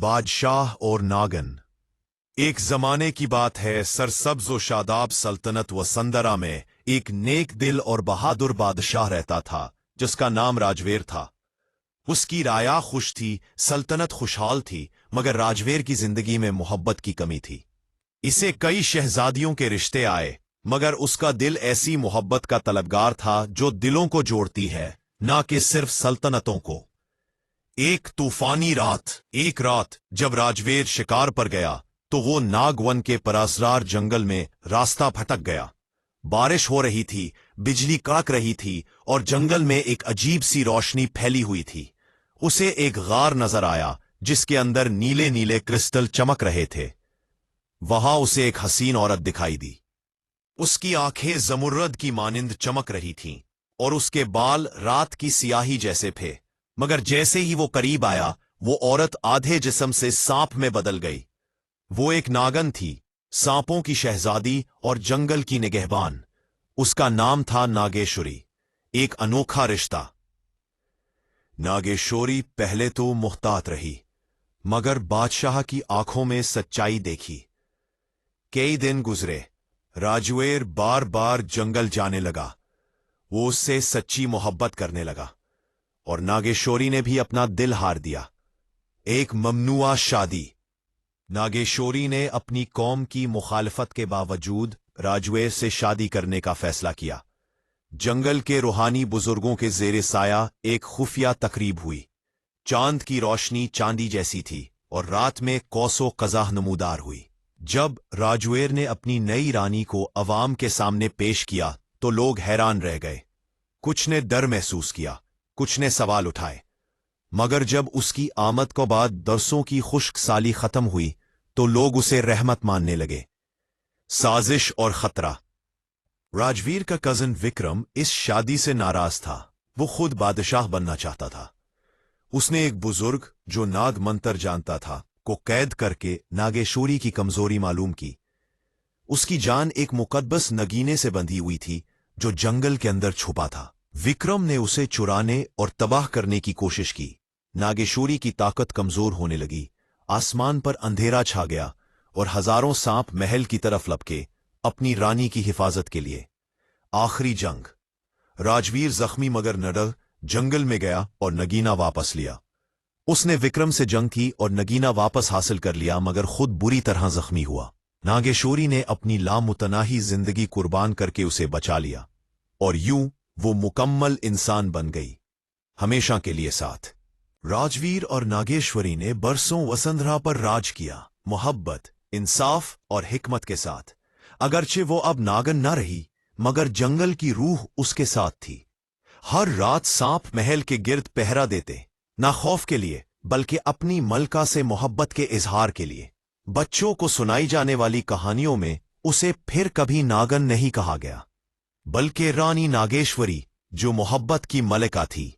बादशाह और नागन। एक जमाने की बात है, सरसब्ज व शादाब सल्तनत वसंदरा में एक नेक दिल और बहादुर बादशाह रहता था जिसका नाम राजवेर था। उसकी राया खुश थी, सल्तनत खुशहाल थी, मगर राजवेर की जिंदगी में मोहब्बत की कमी थी। इसे कई शहजादियों के रिश्ते आए, मगर उसका दिल ऐसी मोहब्बत का तलबगार था जो दिलों को जोड़ती है, ना कि सिर्फ सल्तनतों को। एक तूफानी एक रात जब राजवेर शिकार पर गया तो वो नागवन के परासरार जंगल में रास्ता भटक गया। बारिश हो रही थी, बिजली कड़क रही थी और जंगल में एक अजीब सी रोशनी फैली हुई थी। उसे एक गार नजर आया जिसके अंदर नीले नीले क्रिस्टल चमक रहे थे। वहां उसे एक हसीन औरत दिखाई दी। उसकी आंखें जमुर्रद की मानिंद चमक रही थीं और उसके बाल रात की सियाही जैसे थे। मगर जैसे ही वो करीब आया, वो औरत आधे जिस्म से सांप में बदल गई। वो एक नागन थी, सांपों की शहजादी और जंगल की निगहबान। उसका नाम था नागेश्वरी। एक अनोखा रिश्ता। नागेश्वरी पहले तो मुहतात रही, मगर बादशाह की आंखों में सच्चाई देखी। कई दिन गुजरे, राजवेर बार बार जंगल जाने लगा। वो उससे सच्ची मोहब्बत करने लगा और नागेश्वरी ने भी अपना दिल हार दिया। एक ममनुआ शादी। नागेश्वरी ने अपनी कौम की मुखालफत के बावजूद राजवेर से शादी करने का फैसला किया। जंगल के रूहानी बुजुर्गों के जेरे साया एक खुफिया तकरीब हुई। चांद की रोशनी चांदी जैसी थी और रात में कौसो कज़ाह नमूदार हुई। जब राजवेर ने अपनी नई रानी को अवाम के सामने पेश किया तो लोग हैरान रह गए। कुछ ने डर महसूस किया, कुछ ने सवाल उठाए। मगर जब उसकी आमद को बाद दरसों की खुश्क साली खत्म हुई तो लोग उसे रहमत मानने लगे। साजिश और खतरा। राजवीर का कजन विक्रम इस शादी से नाराज था। वो खुद बादशाह बनना चाहता था। उसने एक बुजुर्ग जो नाग मंत्र जानता था को कैद करके नागेश्वरी की कमजोरी मालूम की। उसकी जान एक मुकद्दस नगीने से बंधी हुई थी जो जंगल के अंदर छुपा था। विक्रम ने उसे चुराने और तबाह करने की कोशिश की। नागेश्वरी की ताकत कमजोर होने लगी। आसमान पर अंधेरा छा गया और हजारों सांप महल की तरफ लपके अपनी रानी की हिफाजत के लिए। आखिरी जंग। राजवीर जख्मी मगर नडर जंगल में गया और नगीना वापस लिया। उसने विक्रम से जंग की और नगीना वापस हासिल कर लिया, मगर खुद बुरी तरह जख्मी हुआ। नागेश्वरी ने अपनी लामुतनाही जिंदगी कुर्बान करके उसे बचा लिया और यूं वो मुकम्मल इंसान बन गई, हमेशा के लिए साथ। राजवीर और नागेश्वरी ने बरसों वसुंधरा पर राज किया, मोहब्बत, इंसाफ और हिकमत के साथ। अगरचे वो अब नागन न रही, मगर जंगल की रूह उसके साथ थी। हर रात सांप महल के गिर्द पहरा देते, ना खौफ के लिए बल्कि अपनी मलका से मोहब्बत के इजहार के लिए। बच्चों को सुनाई जाने वाली कहानियों में उसे फिर कभी नागन नहीं कहा गया, बल्कि रानी नागेश्वरी, जो मोहब्बत की मलिका थी।